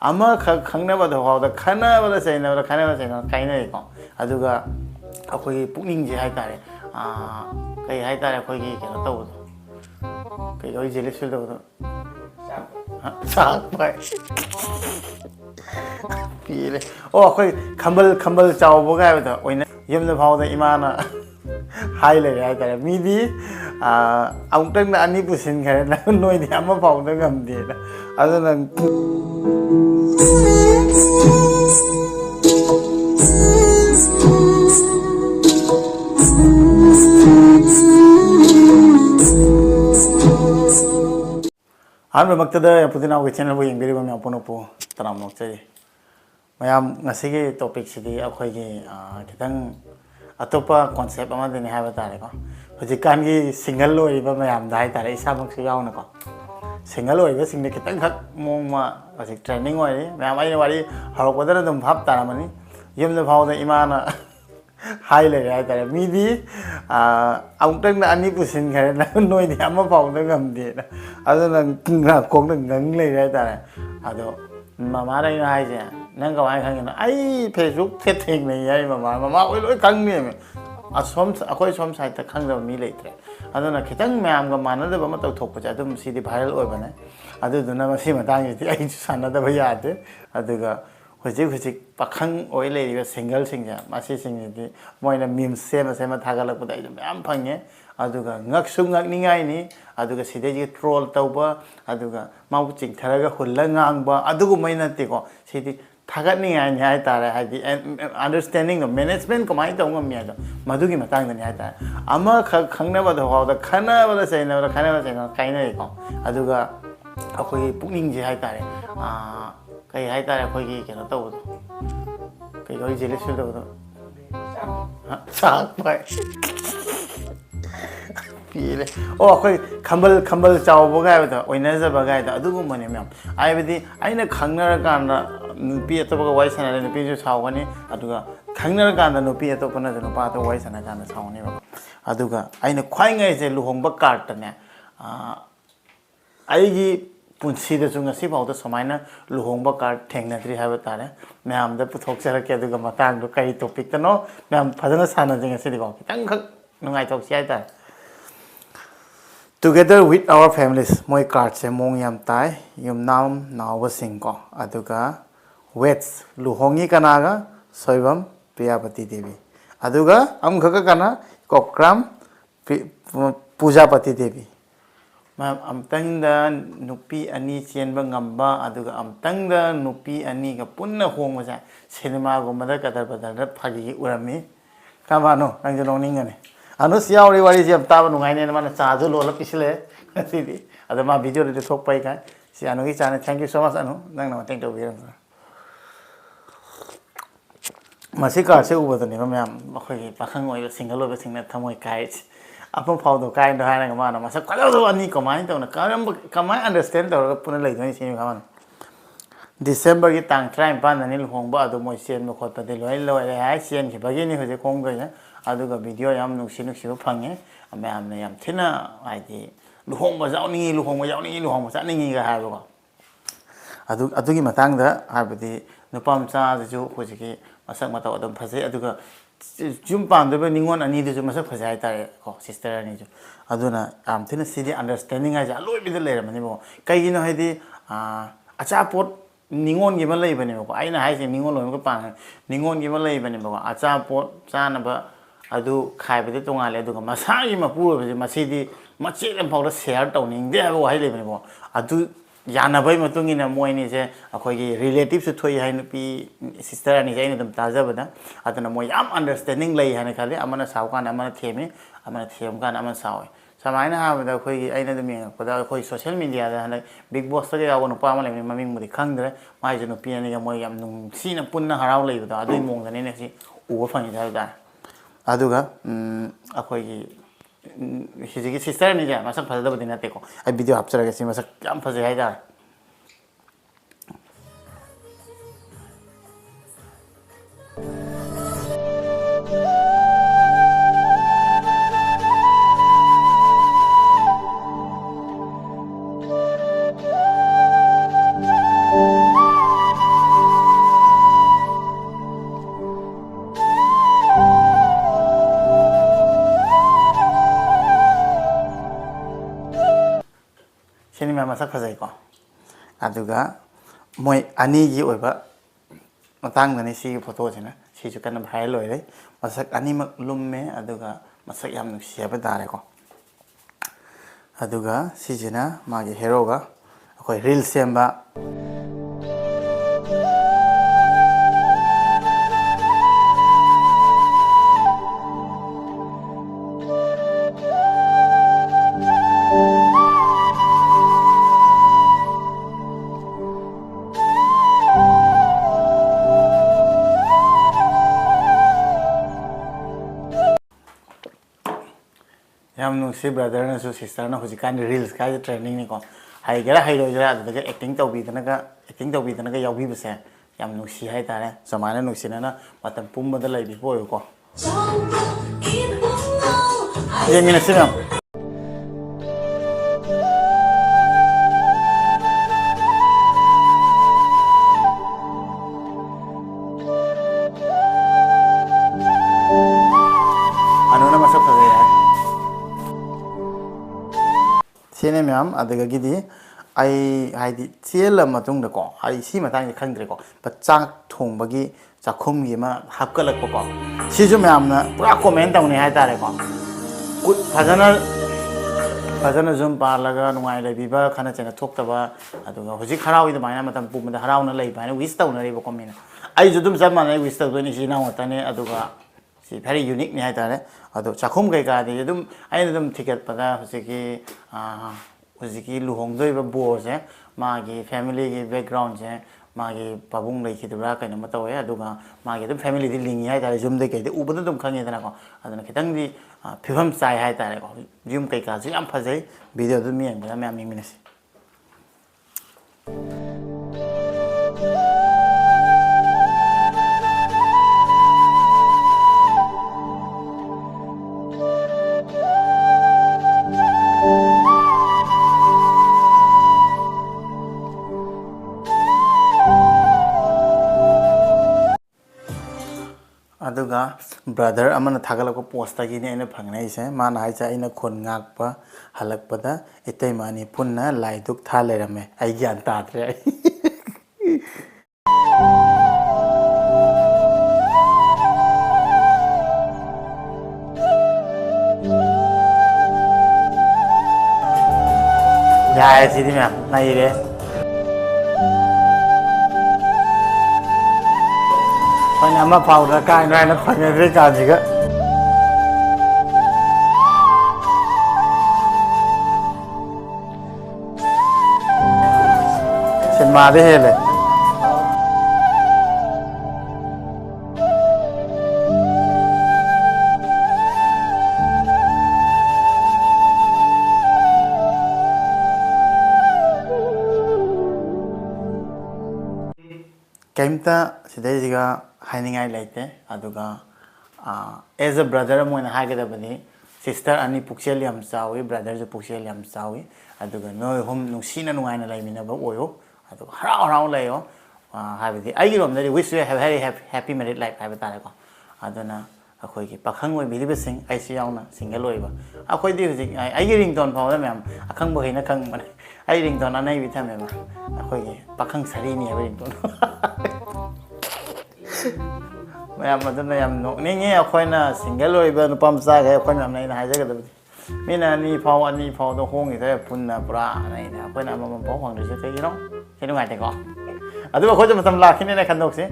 ama khangnabada hawda khanabada sainabada khanabada sainabada kainai ko aduga akoi pukning je hai tare kai hai tare akoi gi keno tawdo kai oi jealous feel tawdo sak pai pile oh akoi khambal chaw bo ga da oina yemda phawda imana hai le hai tare midi amutang na ani pusin khare na noi di ama phawda ngam de da aduna Anu maktada yang putina ugi channel bu yang beri bami apun upu tanam nok cari. Mayam ngasih topik sidi aku lagi kita atopa konsep ama dini hai batare ko. Hujikan ki single lo iba mayam dai tare isa maksud yau nako. Single lo iba single kita ngak mong ma masih training wari. Mayam ayi wari harok badana dum bhab tara mani. Yem de bhau de imana hai le hai tare midi amutang na ani pusin khare na noi di ama phau na ngam de na aduna nga kong na ngang le hai tare ado mama dai na hai je nang ka wai khang na ai Facebook setting nei ai mama oi loi khang ni me asom akoi som sai ta khang da mi le tre aduna khitang mayam ga mana da ba ma tau thok pa ja dum si di viral oi ba na aduna ma si ma dang yi ai sana da ba ya de aduga Hujik pakang oil lady single singer, Masi singing, Moina meme same as Emma Tagalak, Ampange, Aduga, Naksung Ningaini, Aduga Sidaji troll tauba, Aduga, Mouching Taraga, Hulangangba, Adugu Mainatico, City Tagatning and Yatara had the understanding of management, Command Miado, Madugi Matang and Yata. Ama Kangnava the Hall, the Kana was saying, the Kana was saying, Kainako, Aduga, Akoi Puning Jihai. Kai hai tare khoi gi keno tawdo kai oi jealous feel tawdo sak pai pile oh khoi khambal chaw bo ga da oina ja ba ga da adugu mane myam ai bidi aina khangnar kan na nupi atoba ga wai sana le nupi ju chaw gani aduga khangnar kan da nupi atoba na no pa to wai sana kan na chaw ni ba aduga aina khwai ngai je luhongba card ne ai gi punsi da sunga si bauda samaina luhongba card thengna tri ha batare ma'am द पुथोक चर के दुगा मतंग दु कई topic तनो ma'am फजन साना जिंग से दिगो कितंग खक नुंगाई थोक सियाई ता together with our families moi card se mong yam tai yum nam naw sing ko aduga wets luhongi kanaga soibam priyapati devi aduga am khaka kana kokram puja pati devi ma'am अमतंग नुपी अनी चेंब ngamba aduga amtang da nupi ani ga punna hong ja cinema go mada kadar badar phagi urami kamano nang jong ning ne anu siauri wari jam ta nu ngai ne mana cha ju lo la pisle sidi ada ma video de thok pai kai si anu gi chane thank you so much anu nang na thank you vi masi ka se u badani ma ma'am khoi pakhang oi single lo be singna thamoi kai apa paudo kain dah na kemana masa kalau tu ani kemain tu na kemai understand tu orang pun lagi ni sini kawan December kita tang try pan ni Luhongba adu moi sian mo kota de loi hai sian ki bagi ni hoje kong gaya adu ka video yam nuk sinu siu phange ame am ne yam thina ai di Luhongba jau ni Luhongba sa ni ga hai ba adu ki matang da ha badi nupam cha ju hoje ki masak mata adam phase adu ka Jum pandebe ningon ani de masa phajai tare ko sister ani ju aduna am thina sidi understanding aja loi bi de le mani bo kai gino hedi acha pot ningon gi ma lei bani bo aina hai se ningon loi ko pa ningon gi ma lei bani bo acha pot cha na ba adu khai bi de tonga le adu ka masa gi ma pu bi ma sidi ma che lem phau da share taw ning de bo hai le bani bo adu yana bai matung ina moi ni je akoi gi relatives thoi hai nupi sister ani jai ni dum taja bada atana moi am understanding lai hane khale amana saw kan amana theme amana them kan amana saw samaina ha bada khoi gi aina dum yang pada khoi social media da hane big boss ta ga wonu pa ma le maming mudi khangdre mai je nupi ani ga moi yam nung sina punna harau lai bada adui mong da ne si u phang da da aduga akoi gi Hiji sister ni ja masak phasa da badina te ko ai video hapchara ga si masak kam phase hai da ꯁꯤꯅꯤ ꯃꯌꯥꯝ ꯃꯁꯛ ꯐꯖꯩꯀꯣ ꯑꯗꯨꯒ ꯃꯣꯏ ꯑꯅꯤꯒꯤ ꯑꯣꯏꯕ ꯃꯇꯥꯡꯗꯅꯤ ꯁꯤꯒꯤ ꯐꯣꯇꯣꯁꯤꯅ ꯁꯤꯁꯨ ꯀꯟꯅ ꯚꯥꯏꯔꯦꯜ ꯑꯣꯏꯔꯦ ꯃꯁꯛ ꯑꯅꯤꯃꯛ ꯂꯨꯝꯃꯦ ꯑꯗꯨꯒ ꯃꯁꯛ ꯌꯥꯝ ꯅꯨꯡꯁꯤ ꯍꯥꯏꯕ ꯇꯥꯔꯦꯀꯣ ꯑꯗꯨꯒ ꯁꯤꯁꯤꯅ ꯃꯥꯒꯤ ꯍꯦꯔꯣꯒ ꯑꯩꯈꯣꯏ ꯔꯤꯜ ꯁꯦꯝꯕ ꯌꯥꯝ ꯅꯨꯡꯁꯤ ꯕ꯭ꯔꯗꯔꯅꯁꯨ ꯁꯤꯁꯇꯔꯅ ꯍꯧꯖꯤꯛꯀꯥꯟꯗꯤ ꯔꯤꯜꯁ ꯀꯥꯏꯁꯦ ꯇ꯭ꯔꯦꯟꯗꯤꯡꯅꯤꯀꯣ ꯍꯩꯒꯦꯔꯥ ꯍꯩꯔꯣꯏꯒꯦꯔꯥ ꯑꯗꯨꯗꯒ ꯑꯦꯛꯇꯤꯡ ꯇꯧꯕꯤꯗꯅꯒ ꯌꯥꯎꯕꯤꯕꯁꯦ ꯌꯥꯝ ꯅꯨꯡꯁꯤ ꯍꯥꯏꯇꯥꯔꯦ ꯁꯨꯃꯥꯏꯅ ꯅꯨꯡꯁꯤꯅꯅ ꯃꯇꯝ ꯄꯨꯝꯕꯗ ꯂꯩꯕꯤꯕ ꯑꯣꯏꯌꯨꯀꯣ ꯌꯦꯡꯃꯤꯟꯅꯁꯤ ꯃꯌꯥꯝ ꯑꯅꯨꯅ ꯃꯁꯛ ꯐꯖꯩ ꯍꯥꯏ ꯁꯤꯅꯦ ꯃꯌꯥꯝ ꯑꯗꯨꯗꯒꯤꯗꯤ ꯑꯩ ꯍꯥꯏꯗꯤ ꯆꯦꯜꯂ ꯃꯇꯨꯡꯗꯀꯣ ꯑꯩ ꯁꯤ ꯃꯇꯥꯡꯁꯦ ꯈꯪꯗ꯭ꯔꯦꯀꯣ ꯆꯥꯛ ꯊꯣꯡꯕꯒꯤ ꯆꯥꯛꯈꯨꯝꯒꯤ ꯑꯃ ꯍꯥꯞꯀꯠꯂꯛꯄꯀꯣ ꯁꯤꯁꯨ ꯃꯌꯥꯝꯅ ꯄꯨꯔꯥ ꯀꯣꯃꯦꯟ ꯇꯧꯅꯤ ꯍꯥꯏꯇꯥꯔꯦꯀꯣ ꯐꯖꯅ ꯖꯨꯝ ꯄꯥꯜꯂꯒ ꯅꯨꯡꯉꯥꯏ ꯂꯩꯕꯤꯕ ꯈꯠꯅ ꯆꯩꯅ ꯊꯣꯛꯇꯕ ꯑꯗꯨꯒ ꯍꯧꯖꯤꯛ ꯍꯔꯥꯎꯏ ꯑꯗꯨꯃꯥꯏꯅ ꯃꯇꯝ ꯄꯨꯝꯕꯗ ꯍꯔꯥꯎꯅ ꯂꯩꯕ ꯍꯥꯏꯅ ꯋꯤꯁ ꯇꯧꯅꯔꯤꯕꯀꯣ ꯃꯤꯅ ꯑꯩꯁꯨ ꯑꯗꯨꯝ ꯆꯞ ꯃꯥꯟꯅꯩ ꯋꯤꯁ ꯇꯧꯗꯣꯏꯅꯤ ꯏꯆꯤꯜ ꯏꯅꯥꯎ ꯉꯥꯛꯇꯅꯤ ꯑꯗꯨꯒ ꯁꯤ ꯚꯦꯔꯤ ꯌꯨꯅꯤꯛꯅꯤ ꯍꯥꯏꯇꯥꯔꯦ ꯑꯗꯣ ꯆꯥꯛꯈꯨꯝ ꯀꯩꯀꯥꯗꯤ ꯑꯗꯨꯝ ꯑꯩꯅ ꯑꯗꯨꯝ ꯊꯤꯒꯠꯄꯗ ꯍꯧꯖꯤꯛꯀꯤ ꯂꯨꯍꯣꯡꯗꯣꯏꯕ ꯕꯣꯔꯁꯦ ꯃꯥꯒꯤ ꯐꯦꯃꯤꯂꯤꯒꯤ ꯕꯦꯛꯒ꯭ꯔꯥꯎꯟꯁꯦ ꯃꯥꯒꯤ ꯄꯥꯕꯨꯡ ꯂꯩꯈꯤꯗꯕ꯭ꯔꯥ ꯀꯩꯅꯣꯝꯃ ꯇꯧꯋꯦ ꯑꯗꯨꯒ ꯃꯥꯒꯤ ꯑꯗꯨꯝ ꯐꯦꯃꯤꯂꯤꯗꯤ ꯂꯤꯡꯉꯤ ꯍꯥꯏꯇꯥꯔꯦ ꯌꯨꯝꯗꯩ ꯀꯩꯗꯩ ꯎꯕꯗ ꯑꯗꯨꯝ ꯈꯪꯉꯦꯗꯅꯀꯣ ꯑꯗꯨꯅ ꯈꯤꯇꯪꯗꯤ ꯐꯤꯕꯝ ꯆꯥꯏ ꯍꯥꯏꯇꯥꯔꯦꯀꯣ ꯌꯨꯝ ꯀꯩꯀꯥꯁꯨ ꯌꯥꯝ ꯐꯖꯩ ꯚꯤꯗꯤꯑꯣ ꯑꯗꯨꯝ ꯌꯦꯡꯕꯗ ꯃꯌꯥꯝ ꯌꯦꯡꯃꯤꯟꯅꯁꯤ ꯑꯗꯨꯒ ꯕ꯭ꯔꯗꯔ ꯑꯃꯅ ꯊꯥꯒꯠꯂꯛꯄ ꯄꯣꯁꯇꯒꯤꯅꯤ ꯑꯩꯅ ꯐꯪꯅꯩꯁꯦ ꯃꯥꯅ ꯍꯥꯏꯁꯦ ꯑꯩꯅ ꯈꯨꯟ ꯉꯥꯛꯄ ꯍꯜꯂꯛꯄꯗ ꯏꯇꯩꯃ ꯑꯅꯤ ꯄꯨꯟꯅ ꯂꯥꯏ ꯗꯨꯛ ꯊꯥ ꯂꯩꯔꯝꯃꯦ ꯑꯩ ꯒ꯭ꯌꯥꯟ ꯇꯥꯗ꯭ꯔꯦ ꯑꯩ ꯌꯥꯏ ꯁꯤꯗꯤ ꯃꯌꯥꯝ ꯅꯩꯔꯦ ꯑꯩꯈꯣꯏꯅ ꯑꯃ ꯐꯥꯎꯗ ꯀꯥꯏꯅꯣ ꯍꯥꯏꯅ ꯐꯪꯅꯗ꯭ꯔꯤ ꯀꯥꯟꯁꯤꯒ ꯁꯤꯅꯦꯃꯥꯗ ꯍꯦꯜꯂꯦ ꯀꯩꯝꯇ ꯁꯤꯗꯩꯁꯤꯒ ꯍꯥꯏꯅꯤꯡꯉꯥꯏ ꯂꯩꯇꯦ ꯑꯗꯨꯒ ꯑꯦꯖ ꯑ ꯕ꯭ꯔꯗꯔ ꯑꯃ ꯑꯣꯏꯅ ꯍꯥꯏꯒꯗꯕꯅꯤ ꯁꯤꯁꯇꯔ ꯑꯅꯤ ꯄꯨꯛꯆꯦꯜ ꯌꯥꯝ ꯆꯥꯎꯏ ꯕ꯭ꯔꯗꯔꯁꯨ ꯄꯨꯛꯆꯦꯜ ꯌꯥꯝ ꯆꯥꯎꯏ ꯑꯗꯨꯒ ꯅꯣꯏ ꯑꯍꯨꯝ ꯅꯨꯡꯁꯤꯅ ꯅꯨꯡꯉꯥꯏꯅ ꯂꯩꯃꯤꯟꯅꯕ ꯑꯣꯏꯌꯣ ꯑꯗꯨꯒ ꯍꯔꯥꯎ ꯍꯔꯥꯎ ꯂꯩꯌꯣ ꯍꯥꯏꯕꯗꯤ ꯑꯩꯒꯤꯔꯣꯝꯗꯗꯤ wish you have very happy married life ꯍꯥꯏꯕ ꯇꯥꯔꯦꯀꯣ ꯑꯗꯨꯅ ꯑꯩꯈꯣꯏꯒꯤ ꯄꯥꯈꯪ ꯑꯣꯏꯕꯤꯔꯤꯕꯁꯤꯡ ꯑꯩꯁꯨ ꯌꯥꯎꯅ ꯁꯤꯡꯒꯜ ꯑꯣꯏꯕ ꯑꯩꯈꯣꯏꯗꯤ ꯍꯧꯖꯤꯛ ꯑꯩꯒꯤ ꯔꯤꯡꯇꯣꯟ ꯐꯥꯎꯕꯗ ꯃꯌꯥꯝ ꯑꯈꯪꯕꯈꯩꯅ ꯈꯪꯕꯅꯦ ꯑꯩ ꯔꯤꯡꯇꯣꯟ ꯑꯅꯩꯕꯤ ꯊꯝꯃꯦꯕ ꯑꯩꯈꯣꯏꯒꯤ ꯄꯥꯈꯪ ꯁꯔꯤꯅꯤ ꯍꯥꯏꯕ ꯔꯤꯡꯇꯣꯟ ꯃꯌꯥꯝ ꯑꯗꯨꯅ ꯌꯥꯝ ꯅꯣꯛꯅꯤꯡꯉꯤ ꯑꯩꯈꯣꯏꯅ ꯁꯤꯡꯒꯜ ꯑꯣꯏꯕ ꯅꯨꯄꯥ ꯃꯆꯥꯈꯩ ꯑꯩꯈꯣꯏ ꯃꯌꯥꯝꯅ ꯑꯩꯅ ꯍꯥꯏꯖꯒꯗꯕꯗꯤ ꯃꯤꯅ ꯑꯅꯤ ꯐꯥꯎꯗ ꯍꯣꯡꯉꯤꯈꯩ ꯄꯨꯟꯅ ꯄꯨꯔꯥ ꯑꯩꯅ ꯑꯩꯈꯣꯏꯅ ꯑꯃꯃꯝ ꯐꯥꯎ ꯐꯪꯗ꯭ꯔꯤꯁꯦ ꯀꯩꯒꯤꯅꯣ ꯁꯤ ꯅꯨꯡꯉꯥꯏꯇꯦꯀꯣ ꯑꯗꯨꯒ ꯑꯩꯈꯣꯏꯁꯨ ꯃꯇꯝ ꯂꯥꯛꯈꯤꯅꯦꯅ ꯈꯟꯗꯣꯛꯁꯤ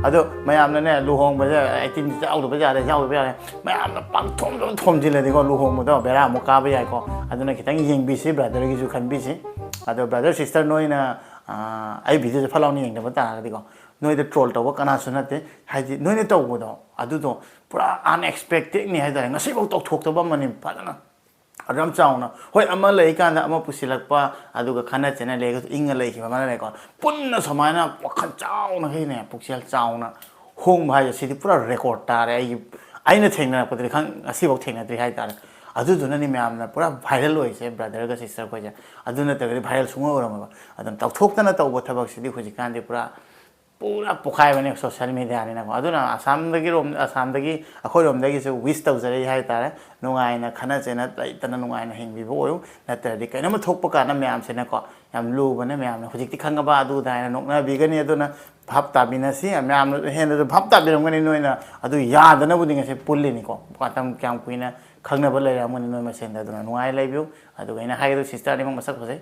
ꯑꯗꯣ ꯃꯌꯥꯝꯅꯅꯦ ꯂꯨꯍꯣꯡꯕꯁꯦ 18 ꯌꯥꯎꯗꯕ ꯌꯥꯔꯦ ꯃꯌꯥꯝꯅ ꯄꯥꯡꯊꯣꯝꯗꯨꯝ ꯊꯣꯝꯖꯤꯜꯂꯗꯤꯀꯣ ꯂꯨꯍꯣꯡꯕꯗꯣ ꯕꯦꯔꯥ ꯑꯃꯨꯛ ꯀꯥꯕ ꯌꯥꯏꯀꯣ ꯑꯗꯨꯅ ꯈꯤꯇꯪ ꯌꯦꯡꯕꯤꯁꯤ ꯕ꯭ꯔꯗꯔꯒꯤꯁꯨ ꯈꯟꯕꯤꯁꯤ ꯑꯗꯣ ꯕ꯭ꯔꯗꯔ ꯁꯤꯁꯇꯔ ꯅꯣꯏꯅ ꯑꯩ ꯚꯤꯗꯤꯑꯣꯁꯦ ꯐꯠ ꯂꯥꯎꯅ ꯌꯦꯡꯗꯕ ꯇꯥꯔꯒꯗꯤꯀꯣ ꯅꯣꯏꯗ ꯇ꯭ꯔꯣꯜ ꯇꯧꯕ ꯀꯅꯥꯁꯨ ꯅꯠꯇꯦ ꯍꯥꯏꯗꯤ ꯅꯣꯏꯅ ꯇꯧꯕꯗꯣ ꯑꯗꯨꯗꯣ ꯄꯨꯔꯥ ꯑꯟꯑꯦꯛꯁꯄꯦꯛꯇꯦꯗꯅꯤ ꯍꯥꯏꯇꯥꯔꯦ ꯉꯁꯤꯐꯥꯎ ꯇꯧꯊꯣꯛꯇꯕ ꯑꯃꯅꯤ ꯐꯖꯅ ꯑꯗꯨ ꯌꯥꯝ ꯆꯥꯎꯅ ꯍꯣꯏ ꯑꯃ ꯂꯩꯀꯥꯟꯗ ꯑꯃ ꯄꯨꯁꯤꯜꯂꯛꯄ ꯑꯗꯨꯒ ꯈꯟꯅ ꯆꯩꯅ ꯂꯩꯔꯒꯁꯨ ꯏꯪꯉ ꯂꯩꯈꯤꯕ ꯑꯃꯅ ꯂꯩꯀꯣ ꯄꯨꯟꯅ ꯁꯨꯃꯥꯏꯅ ꯋꯥꯈꯜ ꯆꯥꯎꯅꯈꯩꯅꯦ ꯄꯨꯛꯆꯦꯜ ꯆꯥꯎꯅ ꯍꯣꯡꯕ ꯍꯥꯏꯁꯦ ꯁꯤꯗꯤ ꯄꯨꯔꯥ ꯔꯦꯀꯣꯔꯠ ꯇꯥꯔꯦ ꯑꯩꯅ ꯊꯦꯡꯅꯔꯛꯄꯗꯗꯤ ꯉꯁꯤꯐꯥꯎ ꯊꯦꯡꯅꯗ꯭ꯔꯤ ꯍꯥꯏꯇꯥꯔꯦ ꯑꯗꯨꯗꯨꯅꯅꯤ ꯃꯌꯥꯝꯅ ꯄꯨꯔꯥ ꯚꯥꯏꯔꯦꯜ ꯑꯣꯏꯁꯦ ꯕ꯭ꯔꯗꯔꯒ ꯁꯤꯁꯇꯔ ꯈꯣꯏꯁꯦ ꯑꯗꯨ ꯅꯠꯇ꯭ꯔꯒꯗꯤ ꯚꯥꯏꯔꯦꯜ ꯁꯨꯡꯑꯣꯏ ꯑꯣꯏꯔꯝꯃꯣꯏꯕ ꯑꯗꯨꯅ ꯇꯧꯊꯣꯛꯇꯅ ꯇꯧꯕ ꯊꯕꯛꯁꯤꯗꯤ ꯍꯧꯖꯤꯛꯀꯥꯟꯗꯤ ꯄꯨꯔꯥ पूरा पोखाइबने सोशल मीडिया ने को अदुना आसामदगी अखोइरोमदगी से विश तौजरे हाइ तारे नुंगाइना खना चेना तना नुंगाइना हिंबिबो ओयो नतरदि कैनम थोकप काना म्याम सेना को याम लुबने म्याम हुजिकति खंगबा अदु दाइना नोकना बिगनि अदुना भाप ताबिनसी म्याम हेन भाप ताबिरमगनि नोइना अदु यादना बुदि ngase पुल्लिनि को पातम क्याम कुइना खंगनब लेरामनि नोइ मसेंदा अदुना नुंगाइ लाइबियो अदु गैना हाइदो सिस्टर नि मसक फसे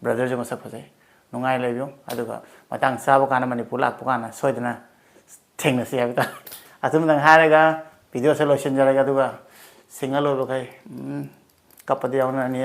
ब्रदर जो मसक फसे नुंगाइ लाइबियो अदुगा मतंग साबो काना मणिपुर लाक्पो काना सोइदना थेंनसी हाबिता अतुमदंग हारेगा वीडियो से लोशन जरेगा दुगा single ओबो kai kapadi yauna ni